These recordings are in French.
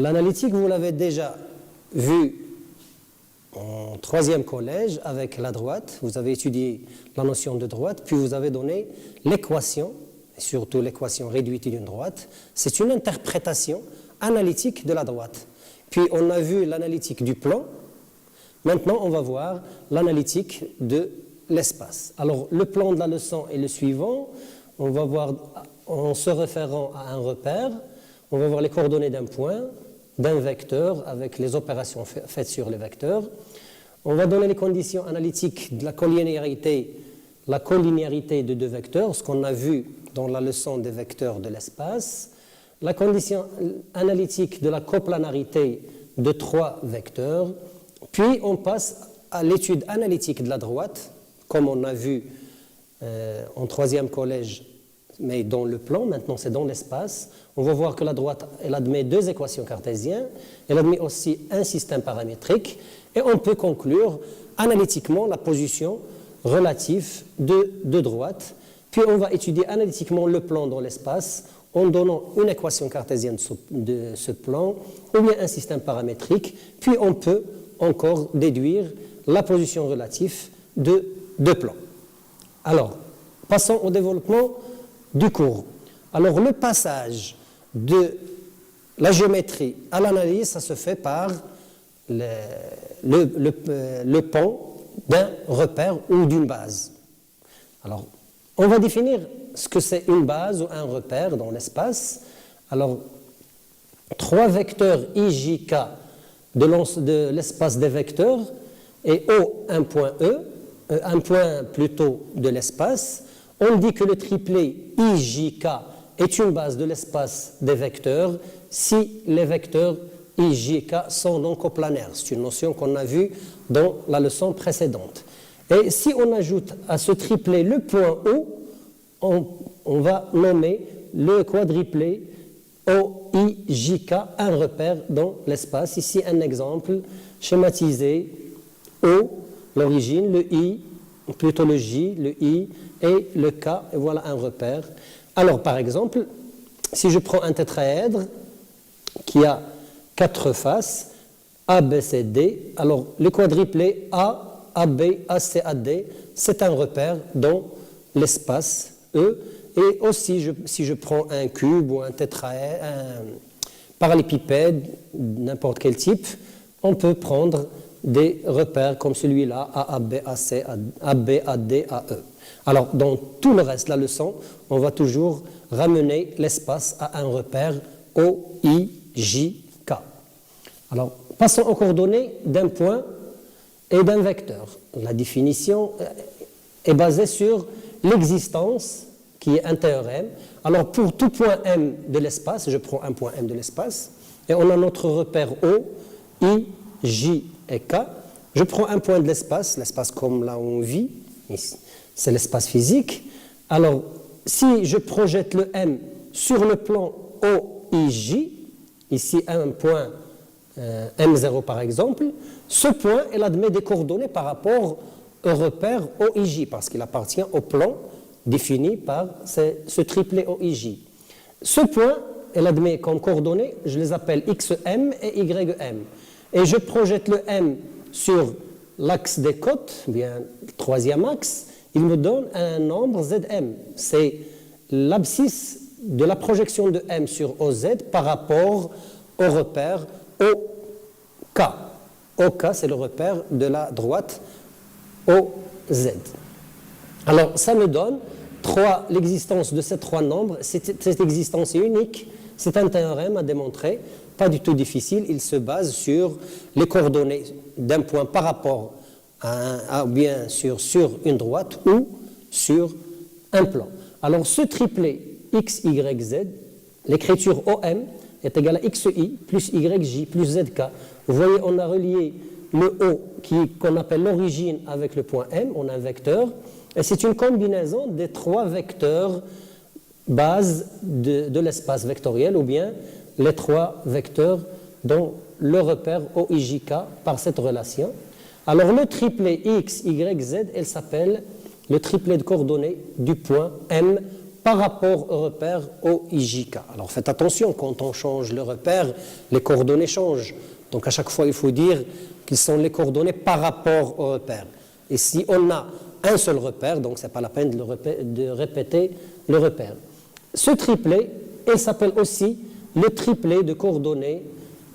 l'analytique, vous l'avez déjà vu en troisième collège avec la droite. Vous avez étudié la notion de droite, puis vous avez donné l'équation, surtout l'équation réduite d'une droite. C'est une interprétation analytique de la droite. Puis on a vu l'analytique du plan. Maintenant, on va voir l'analytique de l'espace. Alors, le plan de la leçon est le suivant. On va voir, en se référant à un repère, on va voir les coordonnées d'un point, d'un vecteur, avec les opérations faites sur les vecteurs. On va donner les conditions analytiques de la collinéarité de deux vecteurs, ce qu'on a vu dans la leçon des vecteurs de l'espace. La condition analytique de la coplanarité de trois vecteurs. Puis on passe à l'étude analytique de la droite, comme on a vu en troisième collège, mais dans le plan, maintenant c'est dans l'espace. On va voir que la droite, elle admet deux équations cartésiennes, elle admet aussi un système paramétrique, et on peut conclure analytiquement la position relative de droite. Puis on va étudier analytiquement le plan dans l'espace en donnant une équation cartésienne de ce plan, ou bien un système paramétrique, puis on peut encore déduire la position relative de deux plans. Alors, passons au développement du cours. Alors, le passage de la géométrie à l'analyse, ça se fait par le pont d'un repère ou d'une base. Alors, on va définir ce que c'est une base ou un repère dans l'espace. Alors, trois vecteurs IJK de l'espace des vecteurs et O, un point E, un point plutôt de l'espace. On dit que le triplet IJK est une base de l'espace des vecteurs si les vecteurs IJK sont non coplanaires. C'est une notion qu'on a vue dans la leçon précédente. Et si on ajoute à ce triplet le point O, on va nommer le quadriplet OIJK, un repère dans l'espace. Ici, un exemple schématisé. O, l'origine, le I, plutôt le J, le I et le K, et voilà un repère. Alors, par exemple, si je prends un tétraèdre qui a quatre faces, A, B, C, D, alors le quadriplet A, AB, AC, AD, c'est un repère dans l'espace E. Et aussi, si je prends un cube ou un tétraèdre, un parallépipède, n'importe quel type, on peut prendre des repères comme celui-là, AAB, AC, AB, AD, AE. Alors, dans tout le reste de la leçon, on va toujours ramener l'espace à un repère OIJK. Alors, passons aux coordonnées d'un point et d'un vecteur. La définition est basée sur l'existence, qui est un théorème. Alors, pour tout point M de l'espace, je prends un point M de l'espace, et on a notre repère O, I, J et K. Je prends un point de l'espace comme là où on vit, c'est l'espace physique. Alors, si je projette le M sur le plan OIJ, ici un point M0 par exemple, ce point, il admet des coordonnées par rapport au repère OIJ, parce qu'il appartient au plan défini par ce triplet OIJ. Ce point, elle admet comme coordonnées, je les appelle XM et YM. Et je projette le M sur l'axe des côtes, bien le troisième axe, il me donne un nombre ZM. C'est l'abscisse de la projection de M sur OZ par rapport au repère OK. OK, c'est le repère de la droite OZ. Alors, ça me donne l'existence de ces trois nombres. Cette existence est unique. C'est un théorème à démontrer, pas du tout difficile. Il se base sur les coordonnées d'un point par rapport bien sûr sur une droite ou sur un plan. Alors, ce triplet X, Y, Z, l'écriture OM est égale à XI plus YJ plus ZK. Vous voyez, on a relié le O qu'on appelle l'origine avec le point M, on a un vecteur. Et c'est une combinaison des trois vecteurs bases de l'espace vectoriel, ou bien les trois vecteurs dont le repère OIJK par cette relation. Alors le triplet X, Y, Z, elle s'appelle le triplet de coordonnées du point M par rapport au repère OIJK. Alors faites attention, quand on change le repère, les coordonnées changent. Donc à chaque fois, il faut dire qu'ils sont les coordonnées par rapport au repère. Et si on a un seul repère, donc ce n'est pas la peine de répéter le repère. Ce triplet, il s'appelle aussi le triplet de coordonnées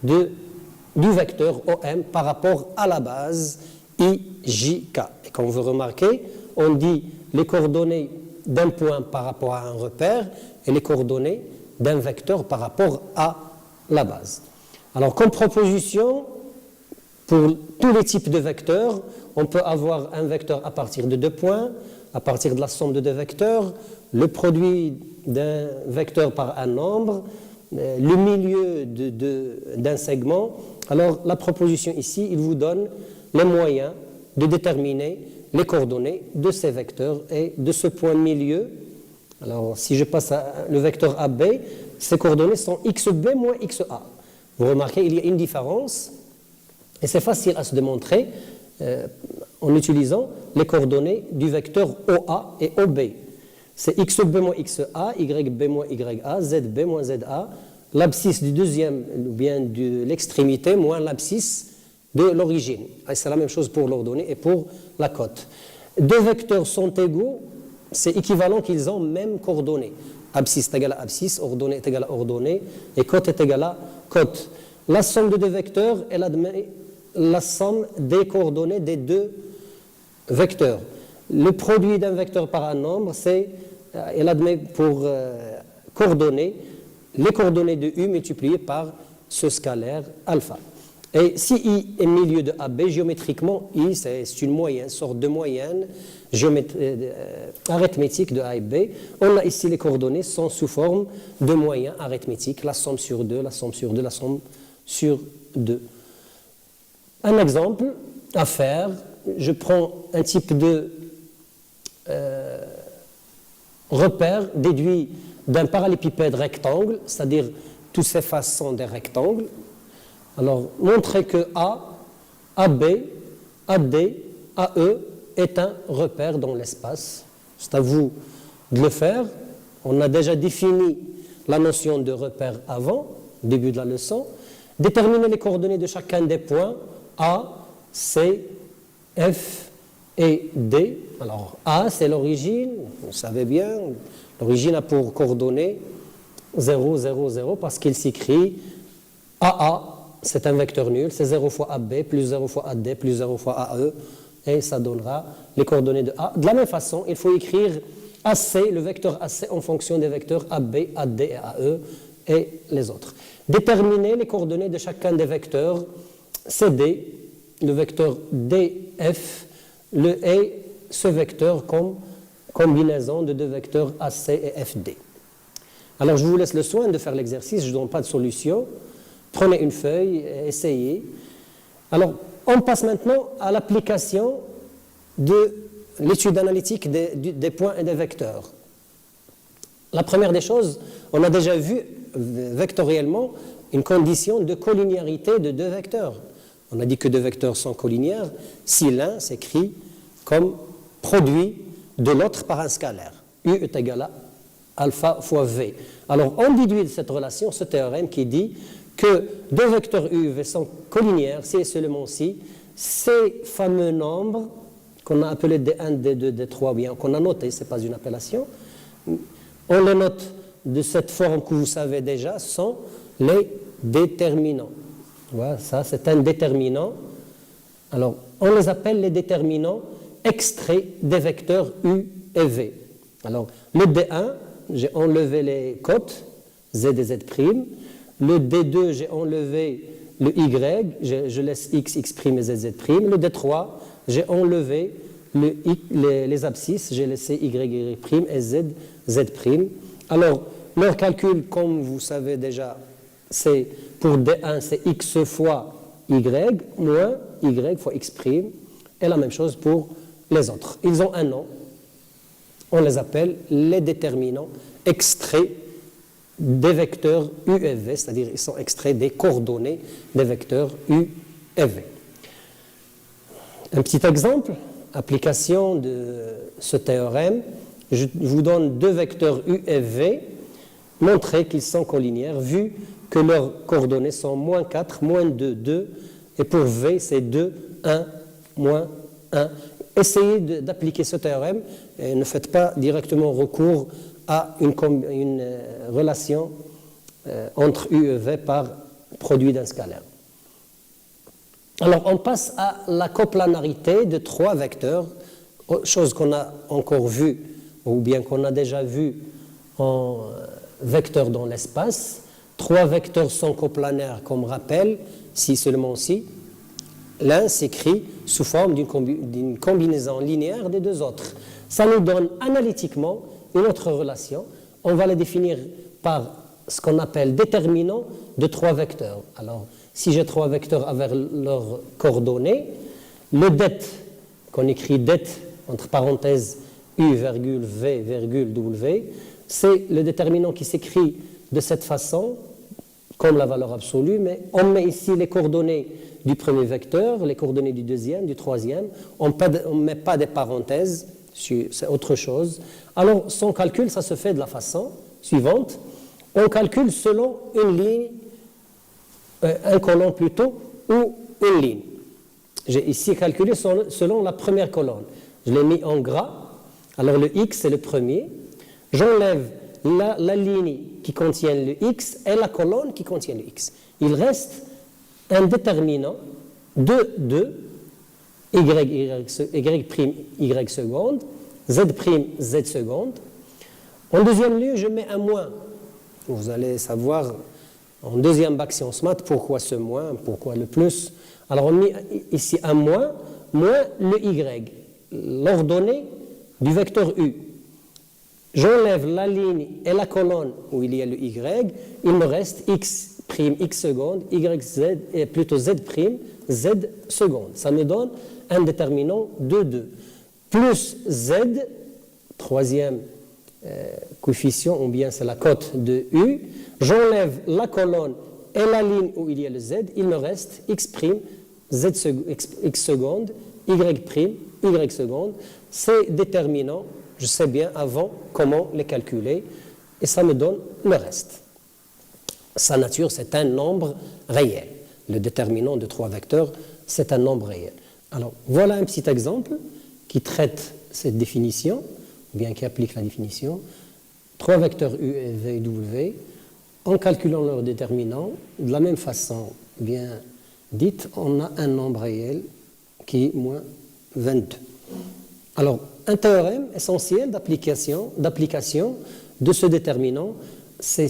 du vecteur OM par rapport à la base IJK. Et comme vous remarquez, on dit les coordonnées d'un point par rapport à un repère et les coordonnées d'un vecteur par rapport à la base. Alors, comme proposition, pour tous les types de vecteurs, on peut avoir un vecteur à partir de 2 points, à partir de la somme de 2 vecteurs, le produit d'un vecteur par un nombre, le milieu d'un segment. Alors, la proposition ici, il vous donne les moyens de déterminer les coordonnées de ces vecteurs et de ce point milieu. Alors, si je passe à le vecteur AB, ces coordonnées sont XB moins XA. Vous remarquez, il y a une différence, et c'est facile à se démontrer en utilisant les coordonnées du vecteur OA et OB. C'est XB moins XA, YB moins YA, ZB moins ZA, l'abscisse du deuxième, ou bien de l'extrémité, moins l'abscisse de l'origine. C'est la même chose pour l'ordonnée et pour la cote. 2 vecteurs sont égaux, c'est équivalent qu'ils ont même coordonnées. Abscisse est égal à abscisse, ordonnée est égal à ordonnée, et cote est égal à cote. La somme de 2 vecteurs, elle admet la somme des coordonnées des 2 vecteurs. Le produit d'un vecteur par un nombre, elle admet pour coordonnées les coordonnées de U multipliées par ce scalaire alpha. Et si I est milieu de AB, géométriquement, I, c'est une moyenne, sorte de moyenne arithmétique de A et B. On a ici les coordonnées sont sous forme de moyens arithmétiques, la somme sur 2, la somme sur 2, la somme sur 2. Un exemple à faire, je prends un type de repère déduit d'un parallélépipède rectangle, c'est-à-dire toutes ces faces sont des rectangles. Alors, montrez que A, AB, AD, AE est un repère dans l'espace. C'est à vous de le faire. On a déjà défini la notion de repère avant, au début de la leçon. Déterminer les coordonnées de chacun des points A, C, F et D. Alors, A, c'est l'origine, vous savez bien, l'origine a pour coordonnées 0, 0, 0, parce qu'il s'écrit AA, c'est un vecteur nul, c'est 0 fois AB, plus 0 fois AD, plus 0 fois AE, et ça donnera les coordonnées de A. De la même façon, il faut écrire AC, le vecteur AC, en fonction des vecteurs AB, AD et AE, et les autres. Déterminer les coordonnées de chacun des vecteurs CD, le vecteur DF, et ce vecteur comme combinaison de 2 vecteurs AC et FD. Alors, je vous laisse le soin de faire l'exercice, je ne donne pas de solution. Prenez une feuille et essayez. Alors, on passe maintenant à l'application de l'étude analytique des points et des vecteurs. La première des choses, on a déjà vu vectoriellement une condition de collinéarité de 2 vecteurs. On a dit que 2 vecteurs sont collinéaires si l'un s'écrit comme produit de l'autre par un scalaire. U est égal à alpha fois V. Alors, on déduit de cette relation ce théorème qui dit que 2 vecteurs U et V sont collinéaires si et seulement si ces fameux nombres qu'on a appelés D1, D2, D3, bien qu'on a noté, ce n'est pas une appellation, on les note de cette forme que vous savez déjà, sont les déterminants. Voilà, ça c'est un déterminant. Alors, on les appelle les déterminants extraits des vecteurs U et V. Alors, le D1, j'ai enlevé les cotes, Z et Z'. Le D2, j'ai enlevé le Y, je laisse X, X' et Z, Z'. Le D3, j'ai enlevé les abscisses, j'ai laissé Y, Y' et Z, Z'. Alors, leur calcul, comme vous savez déjà, c'est pour D1, c'est X fois Y moins Y fois X', et la même chose pour les autres. Ils ont un nom, on les appelle les déterminants extraits des vecteurs U et V, c'est-à-dire ils sont extraits des coordonnées des vecteurs U et V. Un petit exemple, application de ce théorème je vous donne deux vecteurs U et V, montrez qu'ils sont collinéaires vu que leurs coordonnées sont moins 4, moins 2, 2, et pour V, c'est 2, 1, moins 1. Essayez d'appliquer ce théorème et ne faites pas directement recours à une relation entre U et V par produit d'un scalaire. Alors, on passe à la coplanarité de trois vecteurs, chose qu'on a encore vue, ou bien qu'on a déjà vu en vecteurs dans l'espace. Trois vecteurs sont coplanaires, comme rappel, si seulement si. L'un s'écrit sous forme d'une combinaison linéaire des deux autres. Ça nous donne analytiquement une autre relation. On va la définir par ce qu'on appelle déterminant de trois vecteurs. Alors, si j'ai trois vecteurs avec leurs coordonnées, le det, qu'on écrit det entre parenthèses U, virgule, V, virgule, W, c'est le déterminant qui s'écrit de cette façon, comme la valeur absolue, mais on met ici les coordonnées du premier vecteur, les coordonnées du deuxième, du troisième, on ne met pas des parenthèses, c'est autre chose. Alors, son calcul, ça se fait de la façon suivante. On calcule selon une ligne, un colonne plutôt, ou une ligne. J'ai ici calculé selon la première colonne. Je l'ai mis en gras. Alors le X, c'est le premier. J'enlève la ligne qui contient le X et la colonne qui contient le X. Il reste un déterminant de Y seconde, Z seconde. En deuxième lieu, je mets un moins. Vous allez savoir en deuxième bac sciences maths pourquoi ce moins, pourquoi le plus. Alors on met ici un moins le Y, l'ordonnée du vecteur U. J'enlève la ligne et la colonne où il y a le Y, il me reste X prime X seconde, Y Z, et plutôt Z prime Z seconde. Ça me donne un déterminant de 2. Plus Z, troisième coefficient, ou bien c'est la cote de U, j'enlève la colonne et la ligne où il y a le Z, il me reste X prime Z X seconde, Y prime Y seconde. Ces déterminants, je sais bien avant comment les calculer, et ça me donne le reste. Sa nature, c'est un nombre réel. Le déterminant de trois vecteurs, c'est un nombre réel. Alors, voilà un petit exemple qui traite cette définition, ou bien qui applique la définition. Trois vecteurs U, V et W, en calculant leurs déterminants, de la même façon bien dite, on a un nombre réel qui est moins 22. Alors, un théorème essentiel d'application de ce déterminant, c'est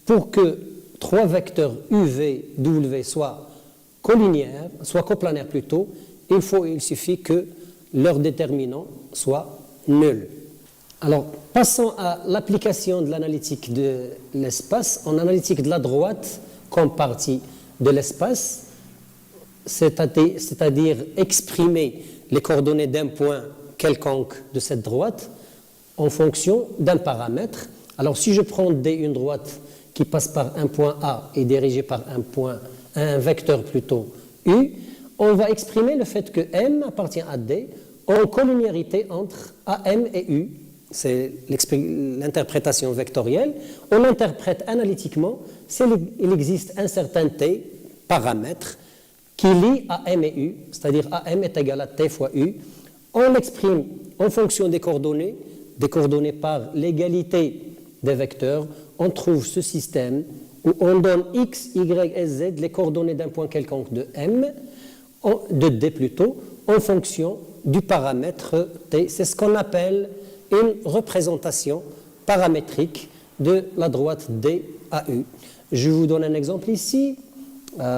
pour que trois vecteurs U, V, W soient collinéaires, soient coplanaires plutôt, il suffit que leur déterminant soit nul. Alors, passons à l'application de l'analytique de l'espace. En analytique de la droite comme partie de l'espace, c'est-à-dire exprimer les coordonnées d'un point quelconque de cette droite en fonction d'un paramètre. Alors, si je prends D, une droite qui passe par un point A et dirigée par un vecteur plutôt U, on va exprimer le fait que M appartient à D en collinéarité entre AM et U. C'est l'interprétation vectorielle. On l'interprète analytiquement s'il existe un certain T, paramètre, qui lie AM et U, c'est-à-dire AM est égal à T fois U. On l'exprime en fonction des coordonnées par l'égalité des vecteurs. On trouve ce système où on donne X, Y et Z les coordonnées d'un point quelconque de M, de D plutôt, en fonction du paramètre T. C'est ce qu'on appelle une représentation paramétrique de la droite D à U. Je vous donne un exemple ici.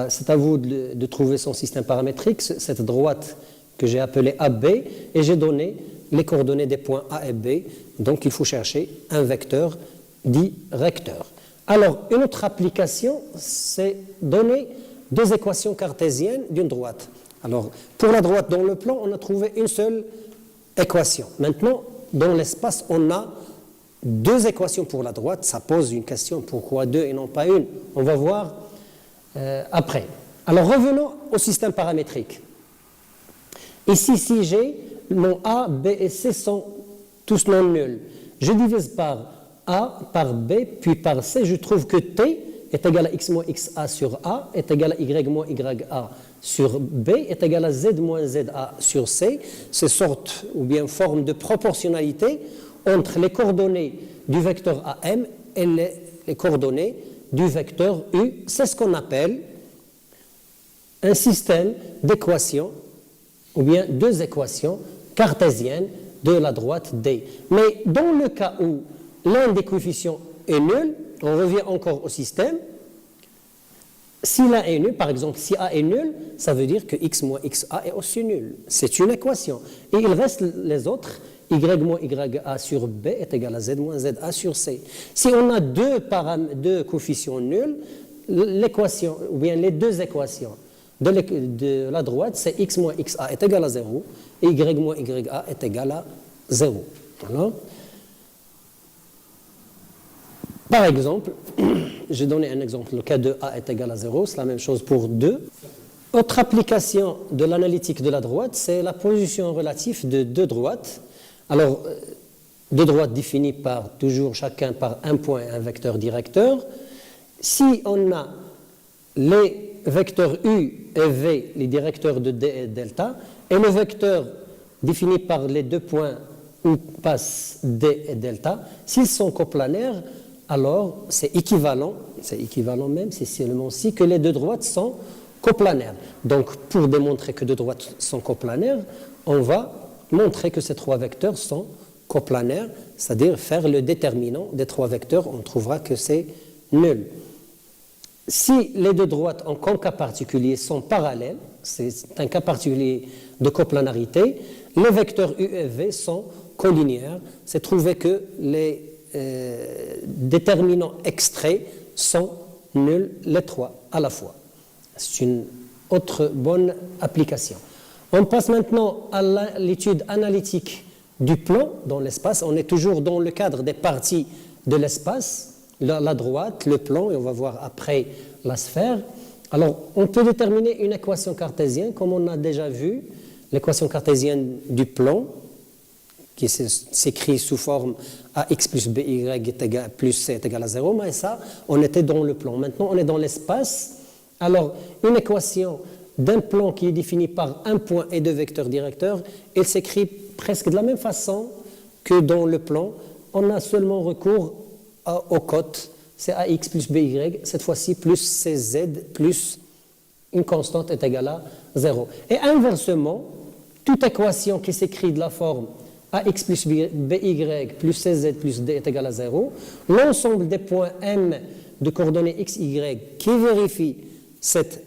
C'est à vous de trouver son système paramétrique, cette droite que j'ai appelée AB, et j'ai donné les coordonnées des points A et B. Donc il faut chercher un vecteur dit recteur. Alors, une autre application, c'est donner deux équations cartésiennes d'une droite. Alors, pour la droite dans le plan, on a trouvé une seule équation. Maintenant, dans l'espace, on a deux équations pour la droite. Ça pose une question, pourquoi deux et non pas une? On va voir après. Alors, revenons au système paramétrique. Ici, si j'ai mon A, B et C sont tous non nuls, je divise par A, par B, puis par C, je trouve que T est égal à x moins xa sur A, est égal à y moins ya sur B, est égal à z moins za sur C. C'est sorte ou bien forme de proportionnalité entre les coordonnées du vecteur AM et les coordonnées du vecteur U. C'est ce qu'on appelle un système d'équations ou bien deux équations cartésiennes de la droite D. Mais dans le cas où l'un des coefficients est nul, on revient encore au système. Si l'un est nul, par exemple, si A est nul, ça veut dire que x moins xa est aussi nul. C'est une équation. Et il reste les autres, y moins ya sur B est égal à z moins za sur C. Si on a deux coefficients nuls, l'équation, ou bien les deux équations de la droite, c'est x moins xa est égal à 0 et y moins ya est égal à 0. Alors, par exemple, j'ai donné un exemple, le cas de A est égal à 0, c'est la même chose pour 2. Autre application de l'analytique de la droite, c'est la position relative de deux droites. Alors, deux droites définies par toujours chacun par un point et un vecteur directeur. Si on a les vecteurs U et V, les directeurs de D et delta, et le vecteur défini par les deux points où passent D et delta, s'ils sont coplanaires, alors c'est équivalent même, c'est seulement si que les deux droites sont coplanaires. Donc, pour démontrer que deux droites sont coplanaires, on va montrer que ces trois vecteurs sont coplanaires, c'est-à-dire faire le déterminant des trois vecteurs, on trouvera que c'est nul. Si les deux droites en cas particulier sont parallèles, c'est un cas particulier de coplanarité, les vecteurs U et V sont collinéaires, c'est trouver que les déterminants extraits sont nuls, les trois à la fois. C'est une autre bonne application. On passe maintenant à l'étude analytique du plan dans l'espace. On est toujours dans le cadre des parties de l'espace, la droite, le plan, et on va voir après la sphère. Alors, on peut déterminer une équation cartésienne, comme on a déjà vu, l'équation cartésienne du plan, qui s'écrit sous forme ax plus by plus c est égal à 0, mais ça, on était dans le plan. Maintenant, on est dans l'espace. Alors, une équation d'un plan qui est défini par un point et deux vecteurs directeurs, elle s'écrit presque de la même façon que dans le plan. On a seulement recours aux cotes, c'est ax plus by, cette fois-ci plus cz plus une constante est égale à 0. Et inversement, toute équation qui s'écrit de la forme ax plus by plus cz plus d est égal à 0, l'ensemble des points m de coordonnées x, y qui vérifient cette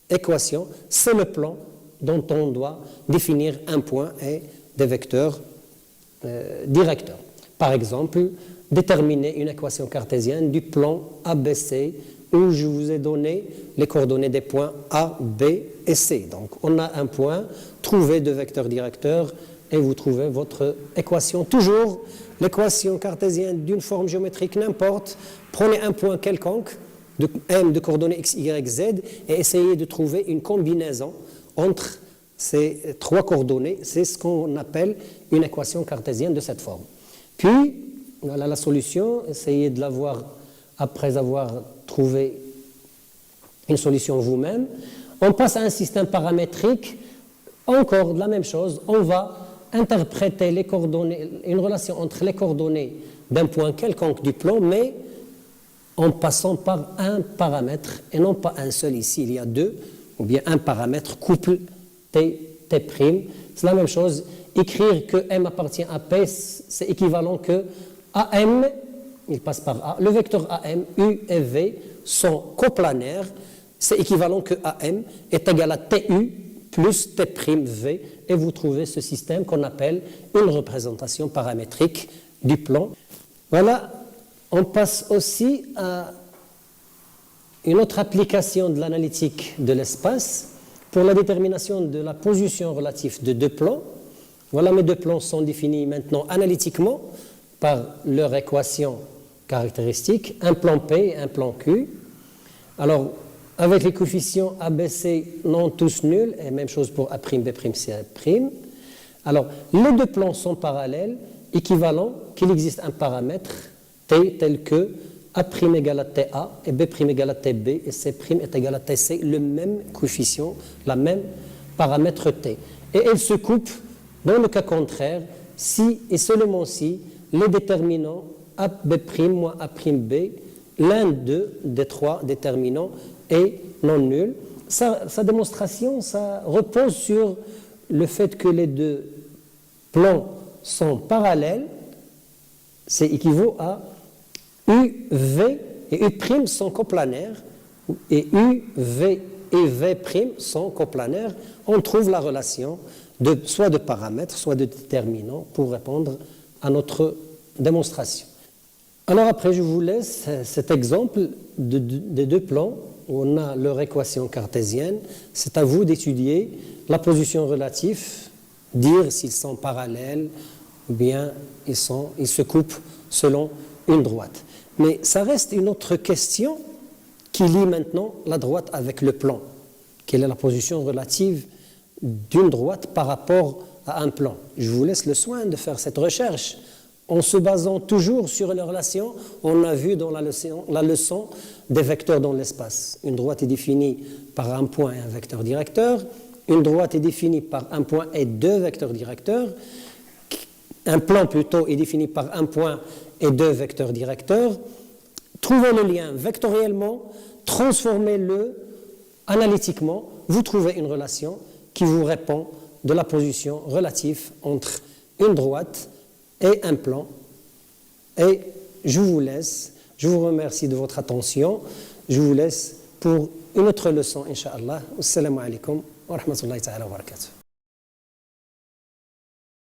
équation, c'est le plan dont on doit définir un point et des vecteurs directeurs. Par exemple, déterminer une équation cartésienne du plan ABC où je vous ai donné les coordonnées des points A, B et C. Donc on a un point, trouvez deux vecteurs directeurs et vous trouvez votre équation. Toujours l'équation cartésienne d'une forme géométrique n'importe, prenez un point quelconque de M de coordonnées x, y, z et essayez de trouver une combinaison entre ces trois coordonnées. C'est ce qu'on appelle une équation cartésienne de cette forme. Puis, voilà la solution, essayez de l'avoir après avoir trouvé une solution vous-même. On passe à un système paramétrique, encore de la même chose, on va interpréter les coordonnées, une relation entre les coordonnées d'un point quelconque du plan, mais en passant par un paramètre et non pas un seul ici, il y a deux, ou bien un paramètre couple T'. C'est la même chose, écrire que M appartient à P, c'est équivalent que AM, il passe par A, le vecteur AM, U et V sont coplanaires, c'est équivalent que AM est égal à TU plus T'V, et vous trouvez ce système qu'on appelle une représentation paramétrique du plan. Voilà, on passe aussi à une autre application de l'analytique de l'espace pour la détermination de la position relative de deux plans. Voilà, mes deux plans sont définis maintenant analytiquement par leur équation caractéristique, un plan P et un plan Q. Alors, avec les coefficients ABC non tous nuls, et même chose pour A', B', C'. Alors, les deux plans sont parallèles, équivalent qu'il existe un paramètre T tel que A' égale à TA et B' égale à TB et C' est égal à TC, le même coefficient, la même paramètre T. Et elle se coupe dans le cas contraire si et seulement si les déterminants AB' moins A'B, l'un des trois déterminants est non nul. Sa démonstration, ça repose sur le fait que les deux plans sont parallèles, c'est équivaut à UV et U' sont coplanaires, et UV et V' sont coplanaires. On trouve la relation soit de paramètres, soit de déterminants pour répondre à notre démonstration. Alors après, je vous laisse cet exemple des deux plans où on a leur équation cartésienne. C'est à vous d'étudier la position relative, dire s'ils sont parallèles ou bien ils se coupent selon une droite. Mais ça reste une autre question qui lie maintenant la droite avec le plan. Quelle est la position relative d'une droite par rapport à un plan? Je vous laisse le soin de faire cette recherche en se basant toujours sur les relations. On a vu dans la leçon des vecteurs dans l'espace. Une droite est définie par un point et un vecteur directeur. Une droite est définie par un point et deux vecteurs directeurs. Un plan plutôt est défini par un point et deux vecteurs directeurs. Trouvez le lien vectoriellement, transformez-le analytiquement, vous trouvez une relation qui vous répond de la position relative entre une droite et un plan. Et je vous laisse, je vous remercie de votre attention, je vous laisse pour une autre leçon, Inch'Allah. Assalamu alaikum wa rahmatullahi ta'ala wa barakatuh.